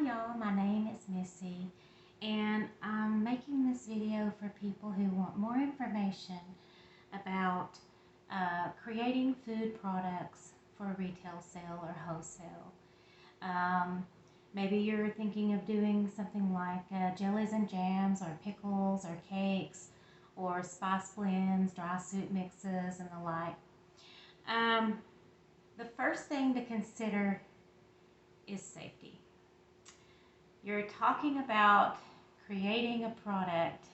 y'all, my name is Missy, and I'm making this video for people who want more information about creating food products for retail sale or wholesale. Maybe you're thinking of doing something like jellies and jams or pickles or cakes or spice blends, dry soup mixes, and the like. The first thing to consider is safety. You're talking about creating a product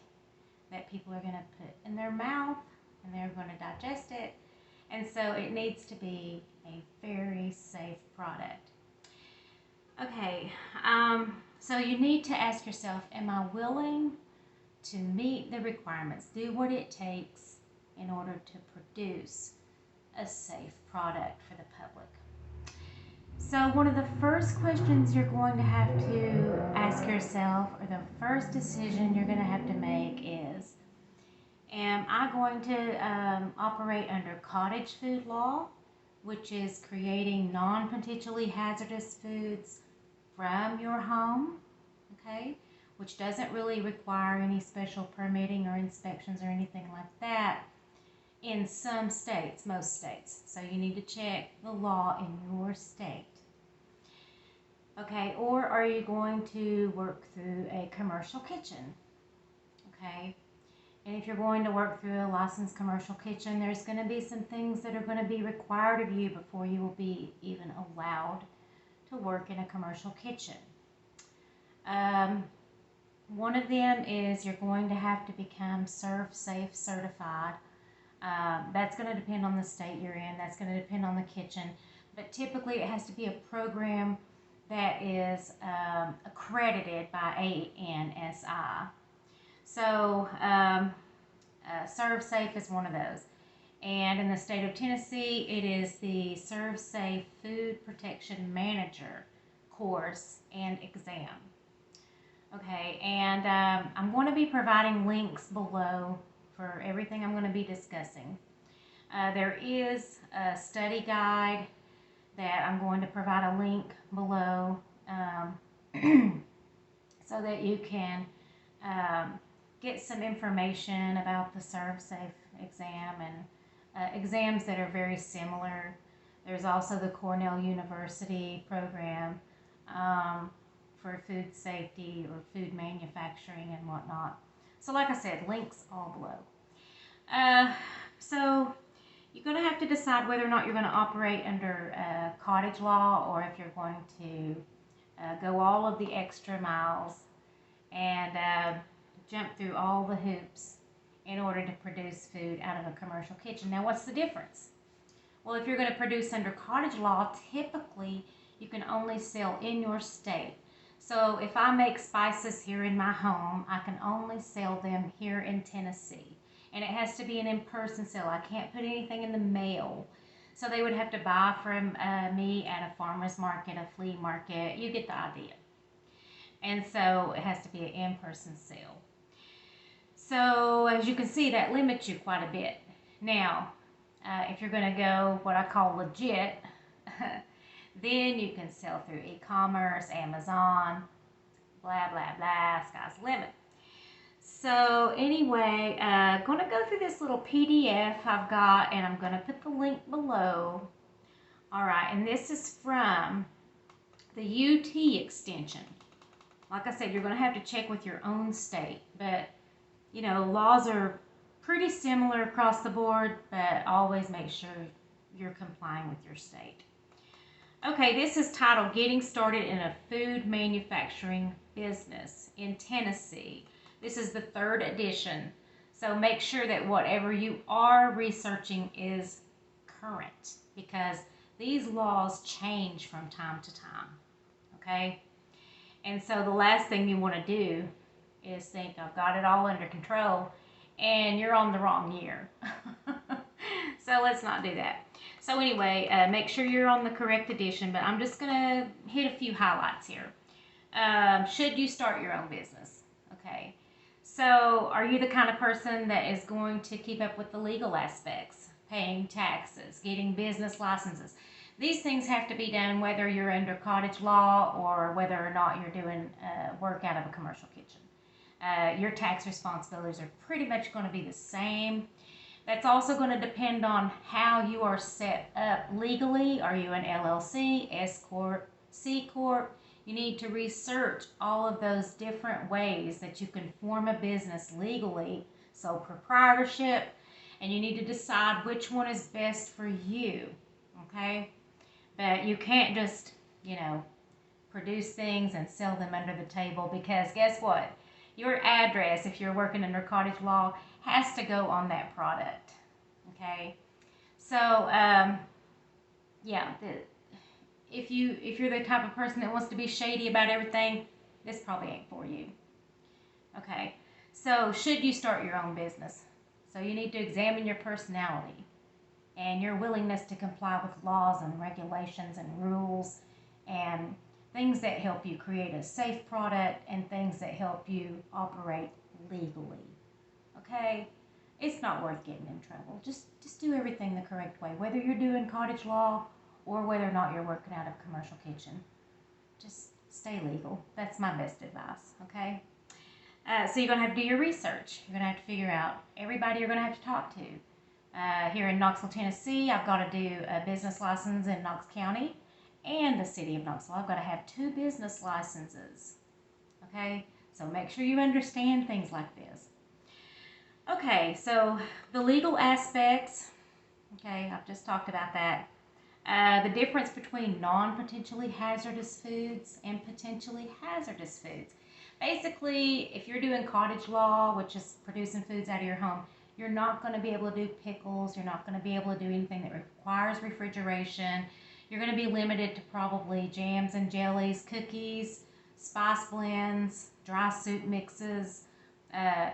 that people are going to put in their mouth and they're going to digest it, and so it needs to be a very safe product. Okay, so you need to ask yourself, am I willing to meet the requirements, do what it takes in order to produce a safe product for the public? So one of the first questions you're going to have to ask yourself, or the first decision you're going to have to make is, am I going to operate under cottage food law, which is creating non-potentially hazardous foods from your home, okay, which doesn't really require any special permitting or inspections or anything like that in some states, most states. So you need to check the law in your state. Okay, or are you going to work through a commercial kitchen? Okay, and if you're going to work through a licensed commercial kitchen, there's going to be some things that are going to be required of you before you will be even allowed to work in a commercial kitchen. One of them is you're going to have to become ServSafe certified. That's going to depend on the state you're in. That's going to depend on the kitchen. But typically it has to be a program that is accredited by ANSI. So ServSafe is one of those. And in the state of Tennessee, it is the ServSafe Food Protection Manager course and exam. Okay, and I'm going to be providing links below for everything I'm going to be discussing. There is a study guide that I'm going to provide a link below so that you can get some information about the ServSafe exam and exams that are very similar. There's also the Cornell University program for food safety or food manufacturing and whatnot. So like I said, links all below. So you're going to have to decide whether or not you're going to operate under cottage law, or if you're going to go all of the extra miles and jump through all the hoops in order to produce food out of a commercial kitchen. Now, what's the difference? Well, if you're going to produce under cottage law, typically you can only sell in your state. So if I make spices here in my home, I can only sell them here in Tennessee. And it has to be an in-person sale. I can't put anything in the mail. So they would have to buy from me at a farmer's market, a flea market. You get the idea. And so it has to be an in-person sale. So as you can see, that limits you quite a bit. Now, if you're going to go what I call legit, then you can sell through e-commerce, Amazon, blah, blah, blah, sky's the limit. So anyway, going to go through this little PDF I've got, and I'm going to put the link below. All right, and this is from the UT extension. Like I said, you're going to have to check with your own state, but you know, laws are pretty similar across the board, but always make sure you're complying with your state. Okay, this is titled Getting Started in a Food Manufacturing Business in Tennessee. This is the 3rd edition, so make sure that whatever you are researching is current, because these laws change from time to time, okay? And so the last thing you want to do is think, I've got it all under control, and you're on the wrong year. So let's not do that. So anyway, make sure you're on the correct edition, but I'm just going to hit a few highlights here. Should you start your own business? Okay. So are you the kind of person that is going to keep up with the legal aspects, paying taxes, getting business licenses? These things have to be done whether you're under cottage law or whether or not you're doing work out of a commercial kitchen. Your tax responsibilities are pretty much going to be the same. That's also going to depend on how you are set up legally. Are you an LLC, S Corp, C Corp? You need to research all of those different ways that you can form a business legally, sole proprietorship, and you need to decide which one is best for you, okay? But you can't just, produce things and sell them under the table, because guess what? Your address, if you're working under cottage law, has to go on that product, okay? So, if you're the type of person that wants to be shady about everything, this probably ain't for you. Okay, so should you start your own business? So you need to examine your personality and your willingness to comply with laws and regulations and rules and things that help you create a safe product and things that help you operate legally. Okay? It's not worth getting in trouble. Just do everything the correct way, whether you're doing cottage law or whether or not you're working out of a commercial kitchen. Just stay legal. That's my best advice, okay? So you're going to have to do your research. You're going to have to figure out everybody you're going to have to talk to. Here in Knoxville, Tennessee, I've got to do a business license in Knox County and the city of Knoxville. I've got to have 2 business licenses, okay? So make sure you understand things like this. Okay, so the legal aspects, okay, I've just talked about that. The difference between non-potentially hazardous foods and potentially hazardous foods. Basically, if you're doing cottage law, which is producing foods out of your home, you're not going to be able to do pickles. You're not going to be able to do anything that requires refrigeration. You're going to be limited to probably jams and jellies, cookies, spice blends, dry soup mixes,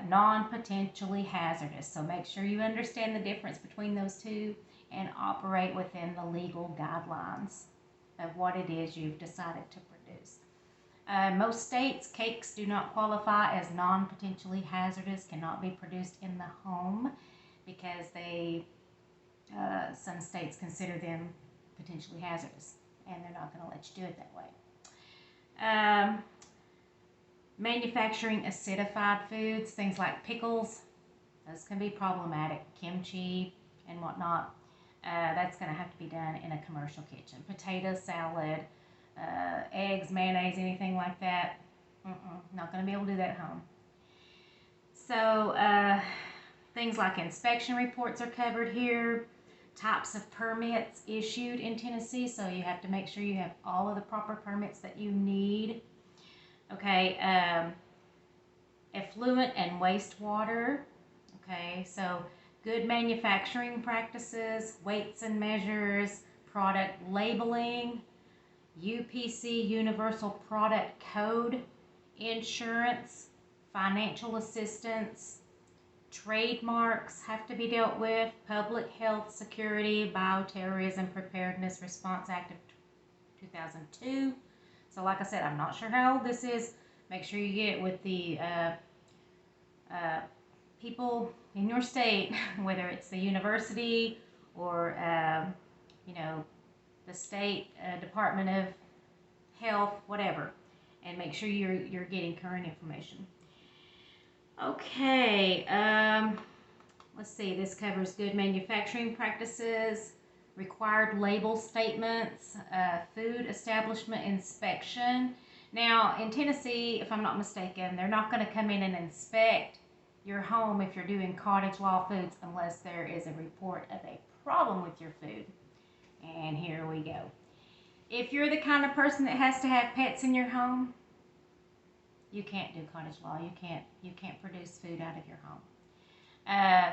non-potentially hazardous. So make sure you understand the difference between those two and operate within the legal guidelines of what it is you've decided to produce. Most states, cakes do not qualify as non-potentially hazardous, cannot be produced in the home because some states consider them potentially hazardous and they're not going to let you do it that way. Manufacturing acidified foods, things like pickles, those can be problematic, kimchi and whatnot. That's going to have to be done in a commercial kitchen. Potato salad, eggs, mayonnaise, anything like that, not going to be able to do that at home. So things like inspection reports are covered here. Types of permits issued in Tennessee, so you have to make sure you have all of the proper permits that you need. Okay, effluent and wastewater. Okay, so good manufacturing practices, weights and measures, product labeling, UPC, Universal Product Code, insurance, financial assistance, trademarks have to be dealt with, public health, security, bioterrorism, preparedness, Response Act of 2002. So like I said, I'm not sure how old this is. Make sure you get with the people in your state, whether it's the university or, the state Department of Health, whatever, and make sure you're getting current information. Okay, let's see, this covers good manufacturing practices, required label statements, food establishment inspection. Now, in Tennessee, if I'm not mistaken, they're not going to come in and inspect your home if you're doing cottage law foods unless there is a report of a problem with your food. And here we go. If you're the kind of person that has to have pets in your home, you can't do cottage law. You can't produce food out of your home.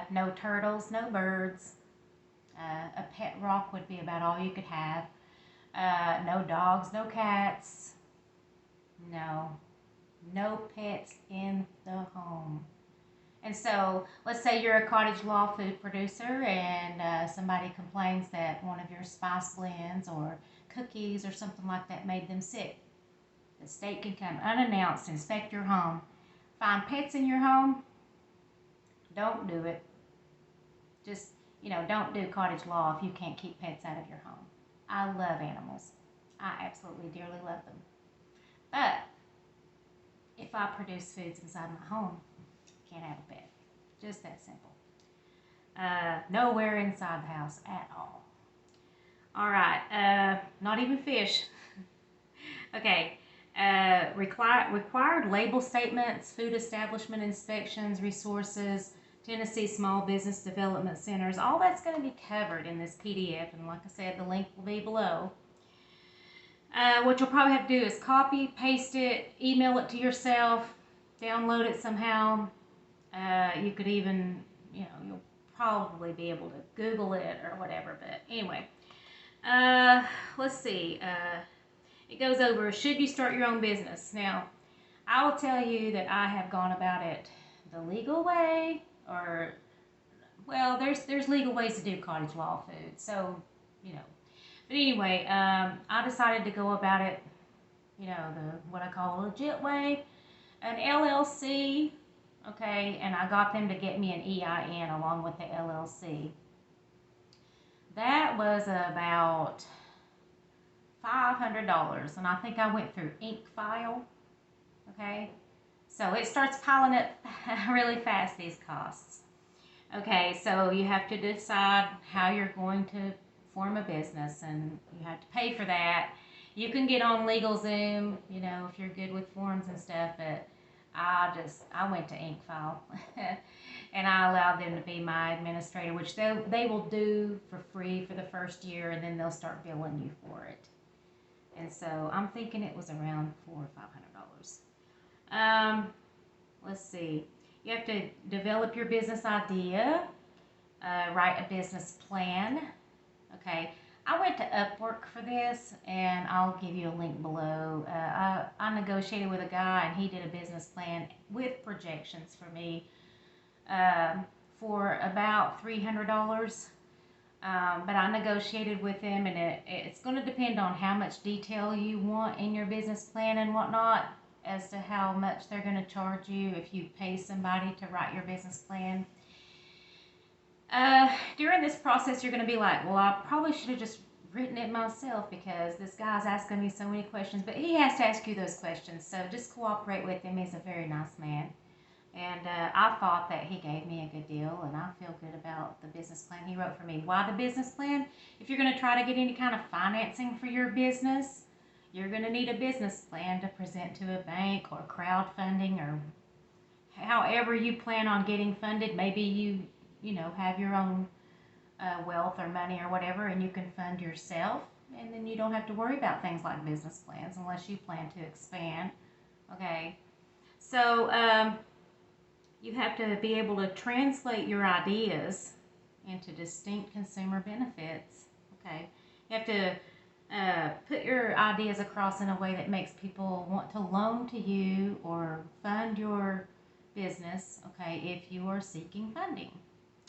No turtles, no birds. A pet rock would be about all you could have. No dogs, no cats. No pets in the home. And so, let's say you're a cottage law food producer and somebody complains that one of your spice blends or cookies or something like that made them sick. The state can come unannounced, inspect your home, find pets in your home. Don't do it. Just, don't do cottage law if you can't keep pets out of your home. I love animals. I absolutely dearly love them. But if I produce foods inside my home, I can't have a pet. Just that simple. Nowhere inside the house at all. All right, not even fish. Okay, required label statements, food establishment inspections, resources, Tennessee Small Business Development Centers, all that's going to be covered in this PDF, and like I said, the link will be below. What you'll probably have to do is copy, paste it, email it to yourself, download it somehow. You could even, you'll probably be able to Google it or whatever, but anyway. Let's see. It goes over, should you start your own business? Now, I will tell you that I have gone about it the legal way, or, well, there's legal ways to do cottage law food, so, But anyway, I decided to go about it, what I call a legit way, an LLC, okay, and I got them to get me an EIN along with the LLC. That was about $500, and I think I went through ink file, okay? So it starts piling up really fast, these costs. Okay, so you have to decide how you're going to form a business, and you have to pay for that. You can get on LegalZoom, if you're good with forms and stuff, but I went to ink file and I allowed them to be my administrator, which they will do for free for the first year, and then they'll start billing you for it. And so I'm thinking it was around $400 or $500. Let's see. You have to develop your business idea, write a business plan. Okay. I went to Upwork for this, and I'll give you a link below. I negotiated with a guy, and he did a business plan with projections for me for about $300. But I negotiated with him, and it's going to depend on how much detail you want in your business plan and whatnot as to how much they're going to charge you if you pay somebody to write your business plan. During this process, you're going to be like, well, I probably should have just written it myself because this guy's asking me so many questions, but he has to ask you those questions, so just cooperate with him. He's a very nice man, and I thought that he gave me a good deal, and I feel good about the business plan he wrote for me. Why the business plan? If you're going to try to get any kind of financing for your business, you're going to need a business plan to present to a bank or crowdfunding, or however you plan on getting funded. Maybe you have your own wealth or money or whatever, and you can fund yourself, and then you don't have to worry about things like business plans unless you plan to expand. Okay, so you have to be able to translate your ideas into distinct consumer benefits. Okay, you have to put your ideas across in a way that makes people want to loan to you or fund your business, okay, if you are seeking funding.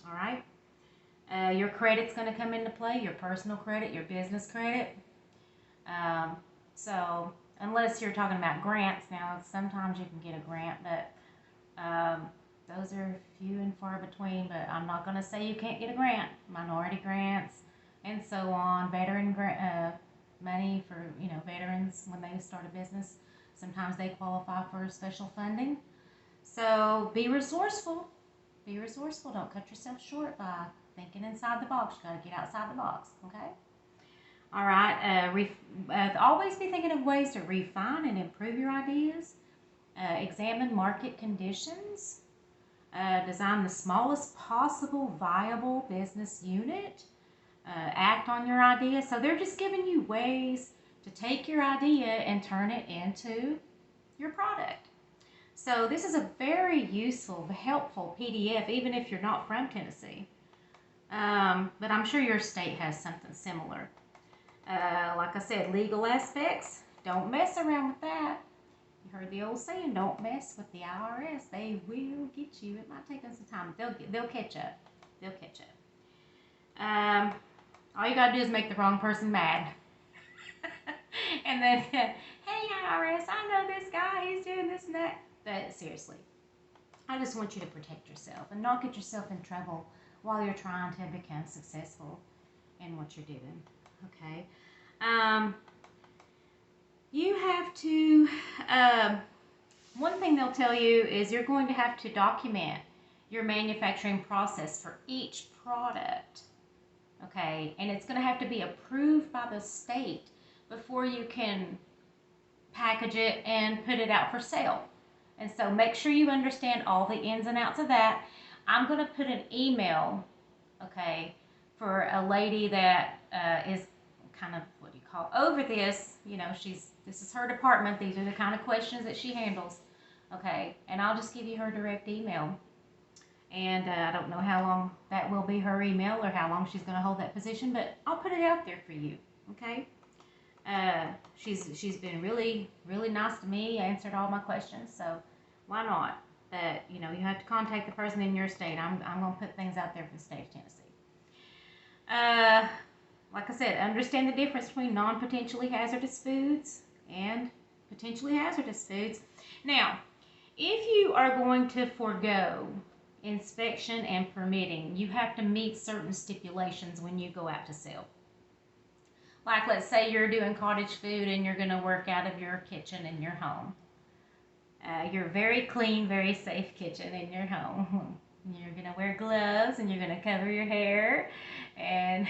All right. Your credit's going to come into play, your personal credit, your business credit. So unless you're talking about grants, now sometimes you can get a grant, but those are few and far between. But I'm not going to say you can't get a grant. Minority grants and so on, veteran money for veterans when they start a business. Sometimes they qualify for special funding. So be resourceful. Be resourceful. Don't cut yourself short by thinking inside the box. You got to get outside the box, okay? All right. Always be thinking of ways to refine and improve your ideas. Examine market conditions. Design the smallest possible viable business unit. Act on your idea. So they're just giving you ways to take your idea and turn it into your product. So this is a very useful, helpful PDF, even if you're not from Tennessee. But I'm sure your state has something similar. Like I said, legal aspects, don't mess around with that. You heard the old saying, don't mess with the IRS. They will get you. It might take them some time. They'll catch up. They'll catch up. All you got to do is make the wrong person mad. And then, hey IRS, I know this guy, he's doing this and that. But seriously, I just want you to protect yourself and not get yourself in trouble while you're trying to become successful in what you're doing. Okay. You have to, one thing they'll tell you is you're going to have to document your manufacturing process for each product. Okay, and it's going to have to be approved by the state before you can package it and put it out for sale. And so make sure you understand all the ins and outs of that. I'm going to put an email, okay, for a lady that is kind of, what do you call, over this. You know, this is her department. These are the kind of questions that she handles. Okay, and I'll just give you her direct email. And I don't know how long that will be her email or how long she's going to hold that position, but I'll put it out there for you. Okay. She's been really, really nice to me, answered all my questions, so why not? But, you know, you have to contact the person in your state. I'm going to put things out there for the state of Tennessee. Like I said, understand the difference between non-potentially hazardous foods and potentially hazardous foods. Now, if you are going to forego inspection and permitting, you have to meet certain stipulations when you go out to sell. Like, let's say you're doing cottage food and you're going to work out of your kitchen in your home. Your very clean, very safe kitchen in your home. You're going to wear gloves and you're going to cover your hair, and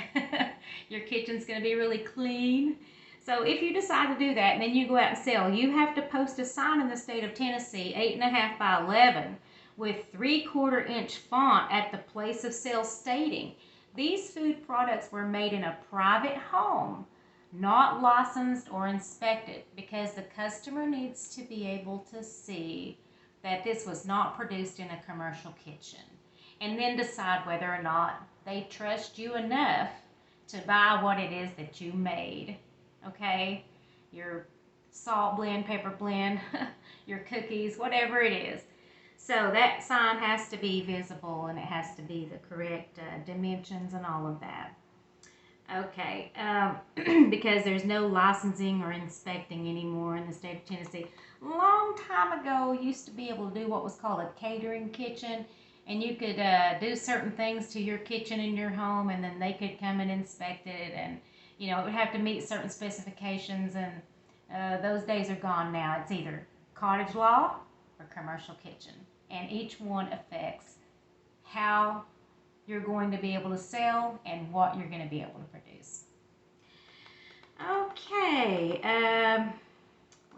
your kitchen's going to be really clean. So if you decide to do that and then you go out and sell, you have to post a sign in the state of Tennessee, 8.5 by 11, with 3/4 inch font at the place of sale stating, these food products were made in a private home, not licensed or inspected, because the customer needs to be able to see that this was not produced in a commercial kitchen, and then decide whether or not they trust you enough to buy what it is that you made. Okay? Your salt blend, pepper blend, your cookies, whatever it is. So that sign has to be visible, and it has to be the correct dimensions and all of that. Okay, because there's no licensing or inspecting anymore in the state of Tennessee. Long time ago, you used to be able to do what was called a catering kitchen, and you could do certain things to your kitchen in your home, and then they could come and inspect it, and you know, it would have to meet certain specifications, and those days are gone now. It's either cottage law or commercial kitchen, and each one affects how you're going to be able to sell and what you're going to be able to produce. Okay,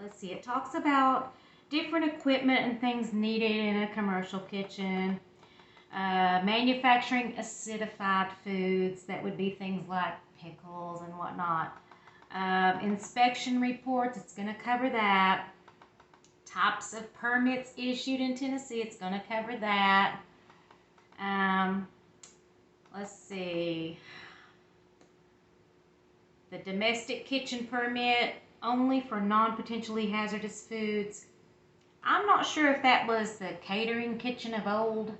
let's see. It talks about different equipment and things needed in a commercial kitchen. Manufacturing acidified foods, that would be things like pickles and whatnot. Inspection reports, it's going to cover that. Types of permits issued in Tennessee, it's going to cover that. Let's see. The domestic kitchen permit, only for non-potentially hazardous foods. I'm not sure if that was the catering kitchen of old,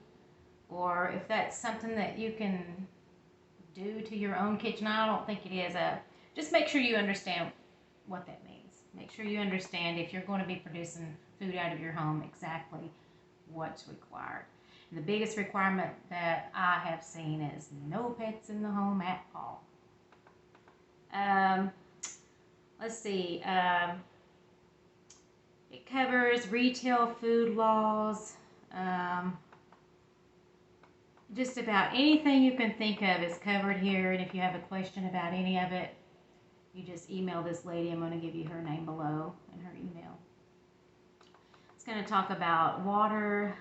or if that's something that you can do to your own kitchen. I don't think it is. Just make sure you understand what that means. Make sure you understand, if you're going to be producing food out of your home, exactly what's required. And the biggest requirement that I have seen is no pets in the home at all. Let's see. It covers retail food laws. Just about anything you can think of is covered here, and if you have a question about any of it, you just email this lady. I'm going to give you her name below and her email. It's going to talk about water,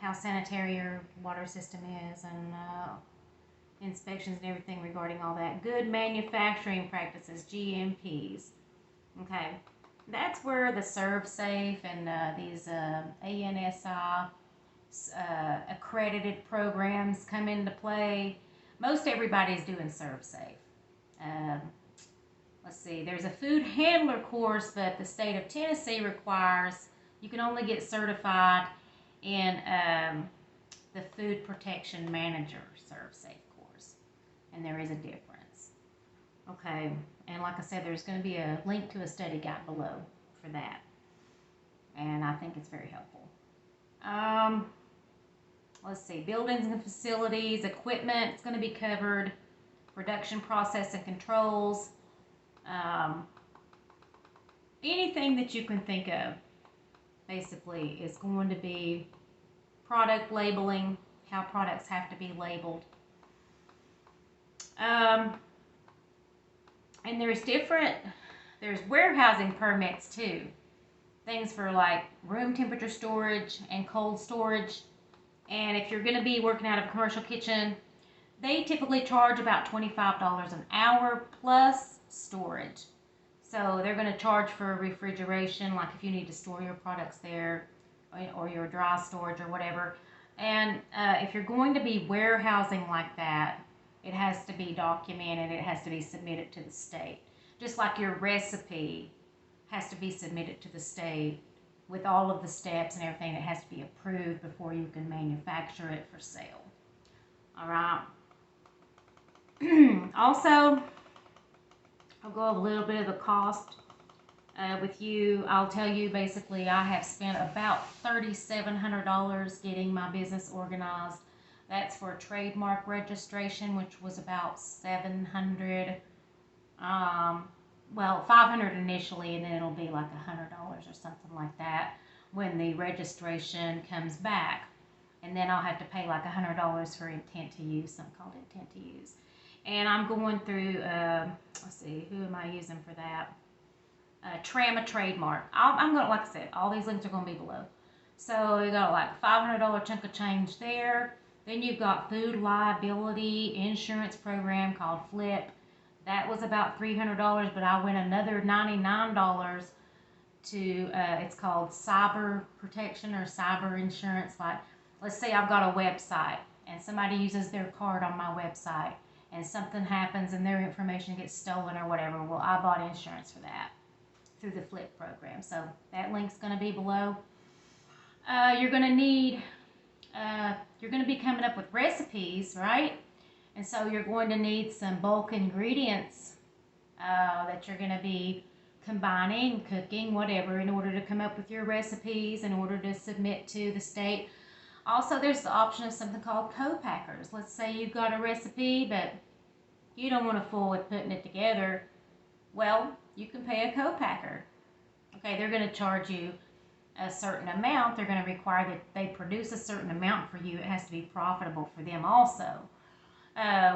how sanitary your water system is, and inspections and everything regarding all that. Good manufacturing practices, GMPs. Okay, that's where the ServSafe and these ANSI accredited programs come into play. Most everybody's doing ServSafe. Let's see, there's a food handler course, but the state of Tennessee requires you can only get certified in the food protection manager ServSafe course, and there is a difference. Okay, and like I said, there's going to be a link to a study guide below for that, and I think it's very helpful. Let's see, buildings and facilities, equipment, it's going to be covered. production process and controls, anything that you can think of basically is going to be product labeling, how products have to be labeled. And there's warehousing permits too. Things for like room temperature storage and cold storage. And if you're going to be working out of a commercial kitchen, they typically charge about $25 an hour plus storage. So they're going to charge for refrigeration, like if you need to store your products there, or your dry storage or whatever. And if you're going to be warehousing like that, it has to be documented. It has to be submitted to the state. Just like your recipe has to be submitted to the state with all of the steps and everything. It has to be approved before you can manufacture it for sale. All right. Also, I'll go over a little bit of the cost with you. I'll tell you basically I have spent about $3,700 getting my business organized. That's for trademark registration, which was about $700. Well, $500 initially, and then it'll be like $100 or something like that when the registration comes back. And then I'll have to pay like $100 for intent to use, something called intent to use. And I'm going through, let's see, who am I using for that? Trama Trademark. I'm going to, like I said, all these links are going to be below. So you got like $500 chunk of change there. Then you've got food liability insurance program called FLIP. That was about $300, but I went another $99 to, it's called cyber protection or cyber insurance. Like, let's say I've got a website and somebody uses their card on my website and something happens and their information gets stolen or whatever. Well, I bought insurance for that through the FLIP program. So that link's going to be below. You're going to need, you're going to be coming up with recipes, right? And so you're going to need some bulk ingredients that you're going to be combining, cooking, whatever, in order to come up with your recipes, in order to submit to the state. Also, there's the option of something called co-packers. Let's say you've got a recipe, but you don't want to fool with putting it together. Well, you can pay a co-packer. Okay, they're going to charge you a certain amount. They're going to require that they produce a certain amount for you. It has to be profitable for them also.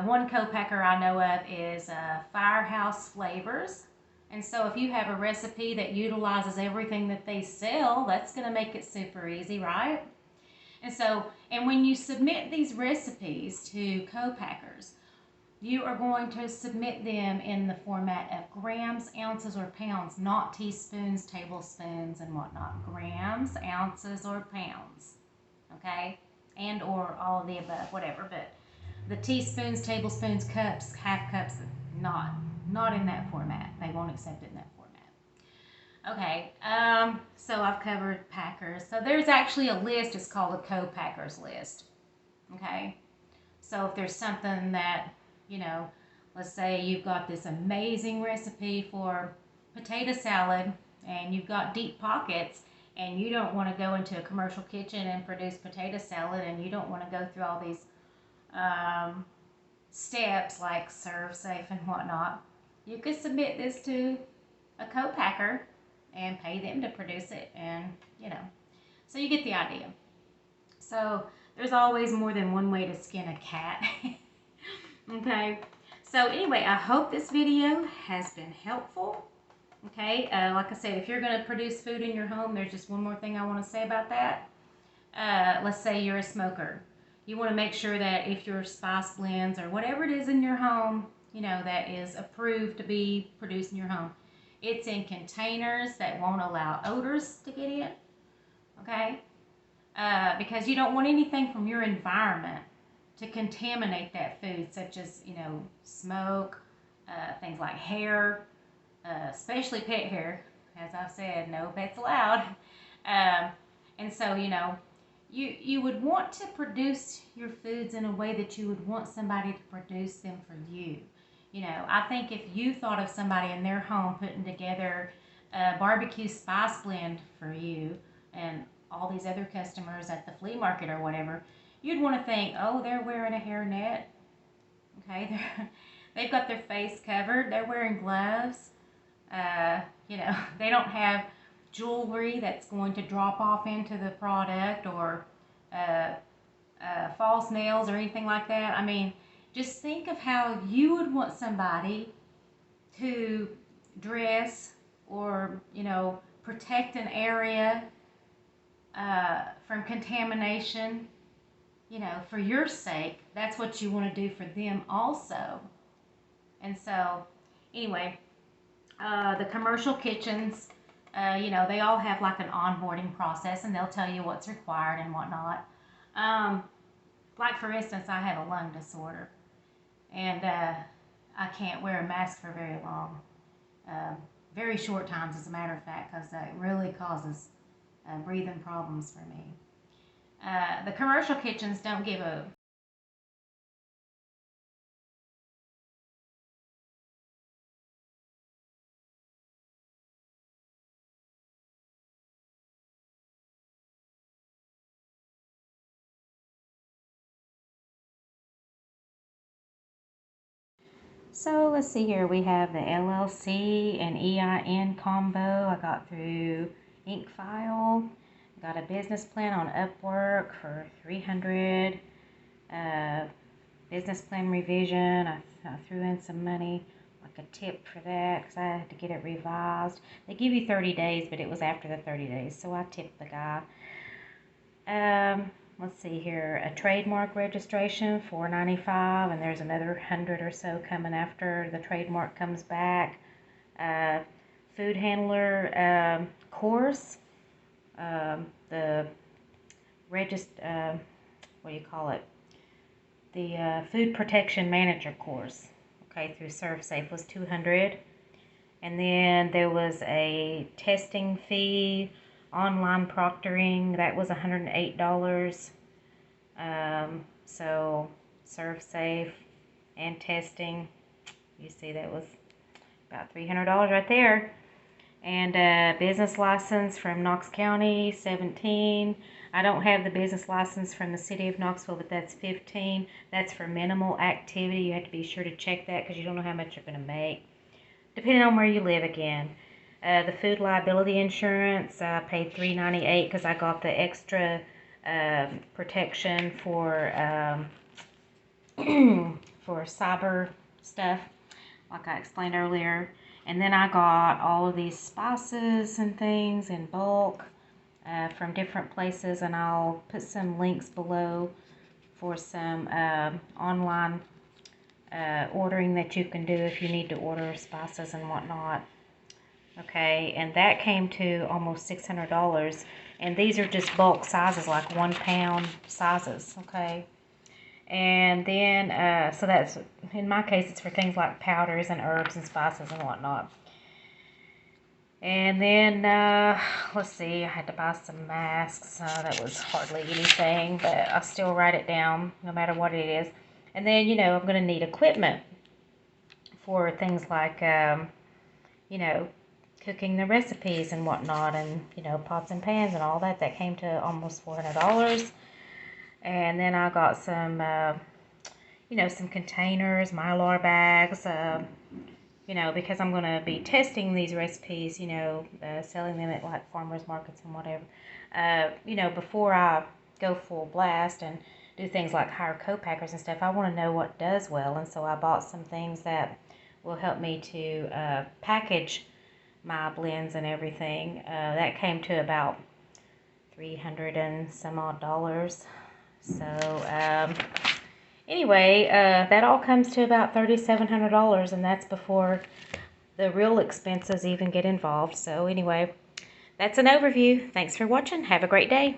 One co-packer I know of is Firehouse Flavors. And so if you have a recipe that utilizes everything that they sell, that's going to make it super easy, right? And so, and when you submit these recipes to co-packers, you are going to submit them in the format of grams, ounces, or pounds, not teaspoons, tablespoons, and whatnot. Grams, ounces, or pounds, okay? And or all of the above, whatever. But the teaspoons, tablespoons, cups, half cups, not in that format. They won't accept it in that format. Okay, so I've covered packers. So there's actually a list. It's called a co-packers list, okay? So if there's something that, you know, let's say you've got this amazing recipe for potato salad and you've got deep pockets and you don't want to go into a commercial kitchen and produce potato salad and you don't want to go through all these steps like ServSafe and whatnot, you could submit this to a co-packer and pay them to produce it, and you know, so you get the idea. So there's always more than one way to skin a cat. Okay, so anyway, I hope this video has been helpful. Okay, like I said, if you're going to produce food in your home, there's just one more thing I want to say about that. Let's say you're a smoker. You want to make sure that if your spice blends or whatever it is in your home, you know, that is approved to be produced in your home, it's in containers that won't allow odors to get in, okay? Because you don't want anything from your environment to contaminate that food, such as, you know, smoke, things like hair, especially pet hair. As I've said, no pets allowed. And so, you know, you would want to produce your foods in a way that you would want somebody to produce them for you. You know, I think if you thought of somebody in their home putting together a barbecue spice blend for you and all these other customers at the flea market or whatever, you'd want to think, oh, they're wearing a hairnet. Okay, they've got their face covered. They're wearing gloves. You know, they don't have jewelry that's going to drop off into the product, or false nails or anything like that. I mean, just think of how you would want somebody to dress, or, you know, protect an area from contamination. You know, for your sake, that's what you want to do for them also. And so, anyway, the commercial kitchens, you know, they all have like an onboarding process, and they'll tell you what's required and whatnot. Like, for instance, I have a lung disorder, and I can't wear a mask for very long. Very short times, as a matter of fact, because it really causes breathing problems for me. The commercial kitchens don't give a So let's see here. We have the LLC and EIN combo I got through InkFile. Got a business plan on Upwork for $300. Business plan revision. I threw in some money, like a tip for that, because I had to get it revised. They give you 30 days, but it was after the 30 days, so I tipped the guy. Let's see here, a trademark registration, $4.95, and there's another 100 or so coming after the trademark comes back. Food handler course, the what do you call it? The food protection manager course, okay, through ServSafe was $200, and then there was a testing fee. Online proctoring, that was $108. So ServSafe and testing, you see that was about $300 right there. And business license from Knox County, $17. I don't have the business license from the city of Knoxville, but that's $15. That's for minimal activity. You have to be sure to check that, because you don't know how much you're going to make, depending on where you live again. The food liability insurance, I paid $3.98 because I got the extra protection for for cyber stuff, like I explained earlier. And then I got all of these spices and things in bulk from different places, and I'll put some links below for some online ordering that you can do if you need to order spices and whatnot. Okay, and that came to almost $600, and these are just bulk sizes, like 1 pound sizes. Okay, and then so that's, in my case, it's for things like powders and herbs and spices and whatnot. And then let's see, I had to buy some masks. That was hardly anything, but I'll still write it down no matter what it is. And then, you know, I'm going to need equipment for things like you know, cooking the recipes and whatnot, and, you know, pots and pans and all that. That came to almost $400. And then I got some, you know, some containers, Mylar bags, you know, because I'm going to be testing these recipes, you know, selling them at like farmers markets and whatever, you know, before I go full blast and do things like hire co-packers and stuff. I want to know what does well, and so I bought some things that will help me to package my blends and everything. That came to about $300 and some odd. So anyway, that all comes to about $3,700, and that's before the real expenses even get involved. So anyway, that's an overview. Thanks for watching. Have a great day.